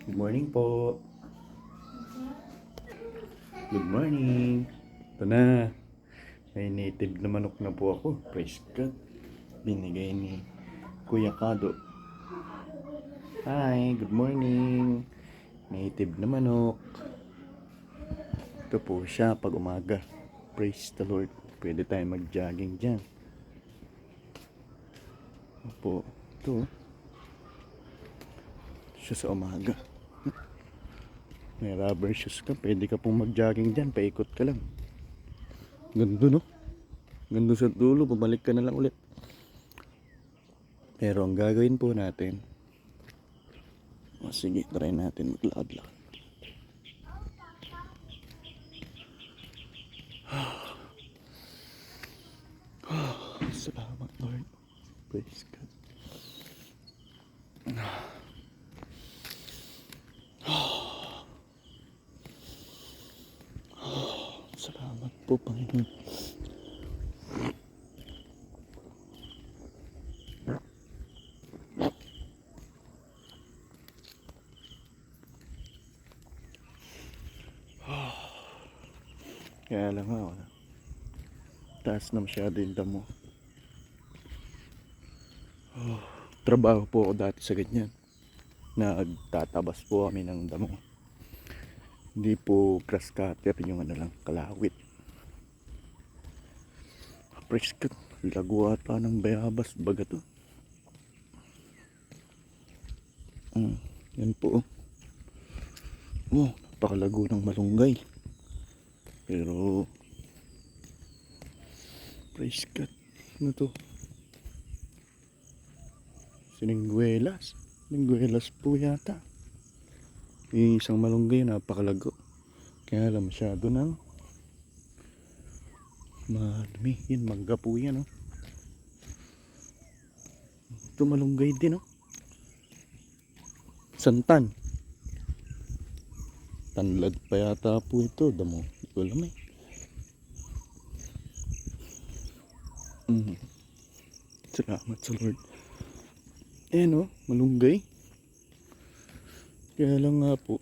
Good morning po. Good morning. Ito na. May native na manok na po ako. Fresh cut. Binigay ni Kuya Kado. Hi, good morning. Native na manok. Ito po siya pag umaga. Praise the Lord. Pwede tayo mag-jogging dyan. Opo. Ito. Siya sa umaga. May rubber shoes ka. Pwede ka pong mag-jogging dyan. Paikot ka lang. Ganda no? Ganda sa dulo. Pabalik ka na lang ulit. Pero ang gagawin po natin. Sige, try natin maglakad-lakad. Salamat Lord. Praise God. Salamat po Panginoon. Kaya lang nga, wala. Taas na masyado yung damo. Trabaho po ako dati sa ganyan. Nagtatabas po kami ng damo. Hindi po grass cutter, yung ano lang, kalawit. Fresh cut. Lago ata ng bayabas. Baga to. Yan po. Oh, napakalago ng malunggay. Pero fresh cut. Ano to? Siningguelas. Siningguelas po yata. Yung isang malunggay napakalago. Kaya lang masyado ng madumi. Yan, mangga po yan, oh. Ito malunggay din, oh. Santan. Tanlad pa yata po ito. Damo. Hindi ko alam eh. Salamat sa Lord. Ayan, oh. Malunggay. Kaya lang nga po.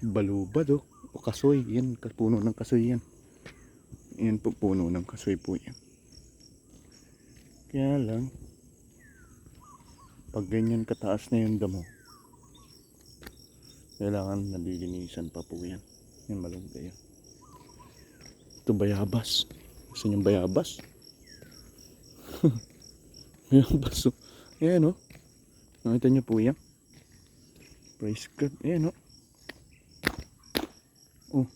Balubad, oh. O kasoy. Yan. Puno ng kasoy yan. Yan po, puno ng kasoy po yan. Kaya lang, pag ganyan kataas na yung damo, kailangan nalilinisan pa po yan. Yan malunggay. Ito bayabas. Gusto niyong bayabas? Bayabas, oh. Ayan, oh. Nakita niyo po yan? Praise God. Ayan, oh. Oh.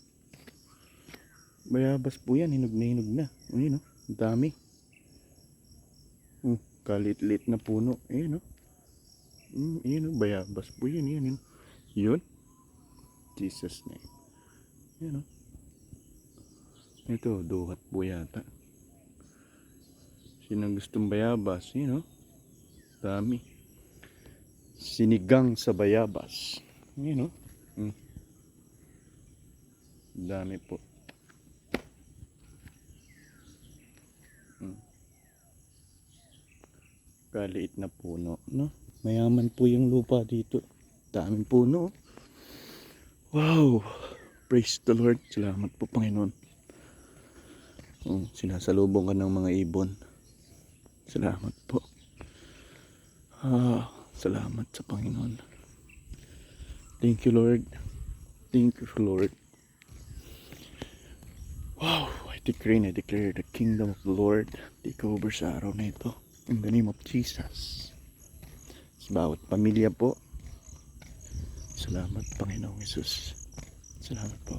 Bayabas po yan. Hinog na hinog na. Ayan, oh. Ang dami. Oh. Kalit-lit na puno. Ayan, oh. Ayan, oh. Bayabas po yan. Ayan, yun. Yun. Jesus name. Ayan, oh. Ito, duhat po yata. Sinang gustong bayabas? Ayan, oh. Dami. Sinigang sa bayabas. Ayan, oh. Dami po. Kaliit na puno, no? Mayaman po yung lupa dito. Daming puno. Wow! Praise the Lord. Salamat po Panginoon. Sinasalubong ka ng mga ibon. Salamat po. Salamat sa Panginoon. Thank you Lord. Thank you Lord. Wow! I decree and I declare the kingdom of the Lord take over sa araw na ito. In the name of Jesus. Sa bawat pamilya po. Salamat Panginoong Jesus. Salamat po.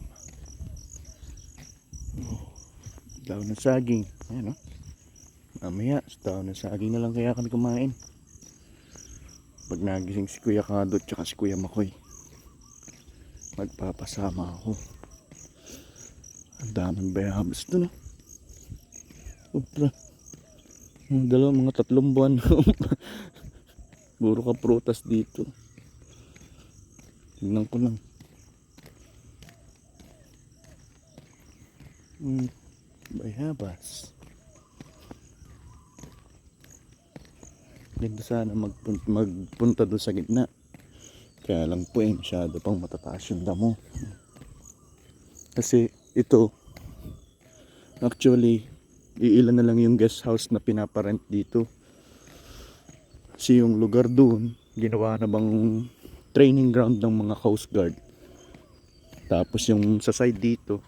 Daw ng saging. Ayan, oh. Mamaya, sa daw ng saging na lang kaya kami kumain. Pag nagising si Kuya Kado at si Kuya Makoy, magpapasama ako. Ang daming bayabas doon, oh. Upra. Mga 3 buwan. Puro ka prutas dito. Tingnan ko lang. Bayabas. Ganda sana magpunta doon sa gitna. Kaya lang po masyado pang matataas yung damo. Kasi ito, actually, iilan na lang yung guest house na pinaparent dito. Kasi yung lugar doon, ginawa na bang training ground ng mga Coast Guard. Tapos yung sa side dito,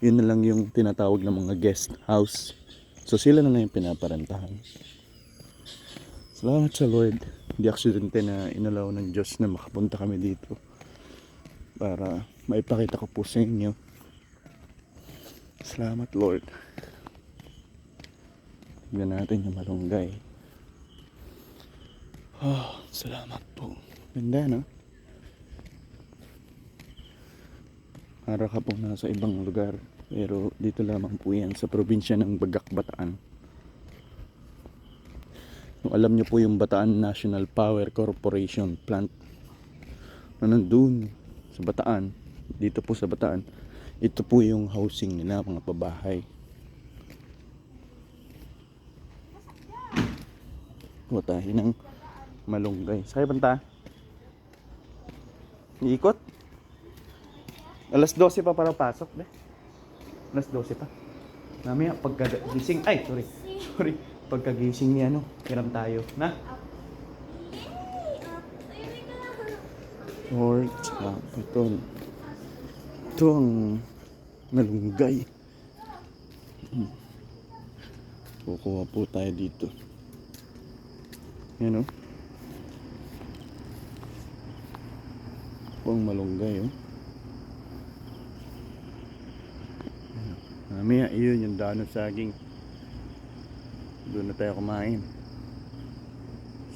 yun na lang yung tinatawag ng mga guest house. So sila na lang yung pinaparentahan. Salamat sa Lord. Hindi aksidente na inalaw ng Diyos na makapunta kami dito. Para maipakita ko po sa inyo. Salamat Lord. Tignan natin yung malunggay. Oh, salamat po. Ganda, no? Para ka po nasa ibang lugar. Pero dito lamang po yan sa probinsya ng Bagak, Bataan. Kung alam nyo po yung Bataan National Power Corporation plant na nandun sa Bataan, dito po sa Bataan, ito po yung housing nila, mga pabahay. O tayo ng malunggay. Sa'yo banta? Iikot? Alas 12 pa para pasok, be. Alas 12 pa. Mamaya pagkagising, sorry. Pagkagising ni hiram tayo, na? Or, ito ang malunggay. Kukuha po tayo dito. Yan, ang malunggay, Mamaya, yun yung daan ng saging. Doon na tayo kumain.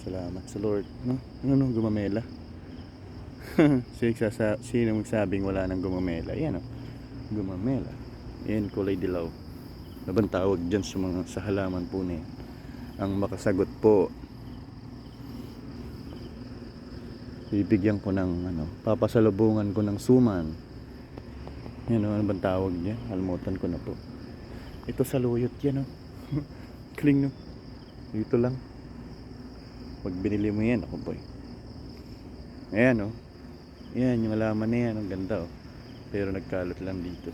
Salamat sa Lord, no? Gumamela. Sino magsabing wala nang gumamela? Yan, gumamela. Yan, kulay dilaw. Labang tawag dyan sa halaman po na yan. Ang makasagot po, bibigyan ko ng papasalubungan ko ng suman. Yan, ano bang tawag niya? Halimutan ko na po. Ito saluyot yan, Kling, no? Dito lang. Pag binili mo yan, ako boy. Ayan, Yan, yung halaman na yan. Ang ganda, Pero nagkalot lang dito.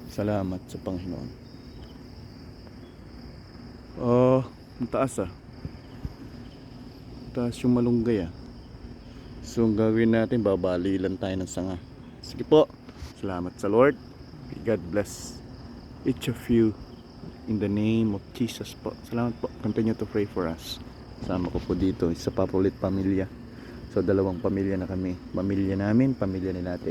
Salamat sa Panginoon. Ang taas, Taas yung malunggay, So, ang gagawin natin, babali lang tayo ng sanga. Sige po. Salamat sa Lord. God bless each of you in the name of Jesus po. Salamat po. Continue to pray for us. Sama ko po dito. Isa pa po ulit pamilya. So, 2 pamilya na kami. Pamilya namin, pamilya ni natin.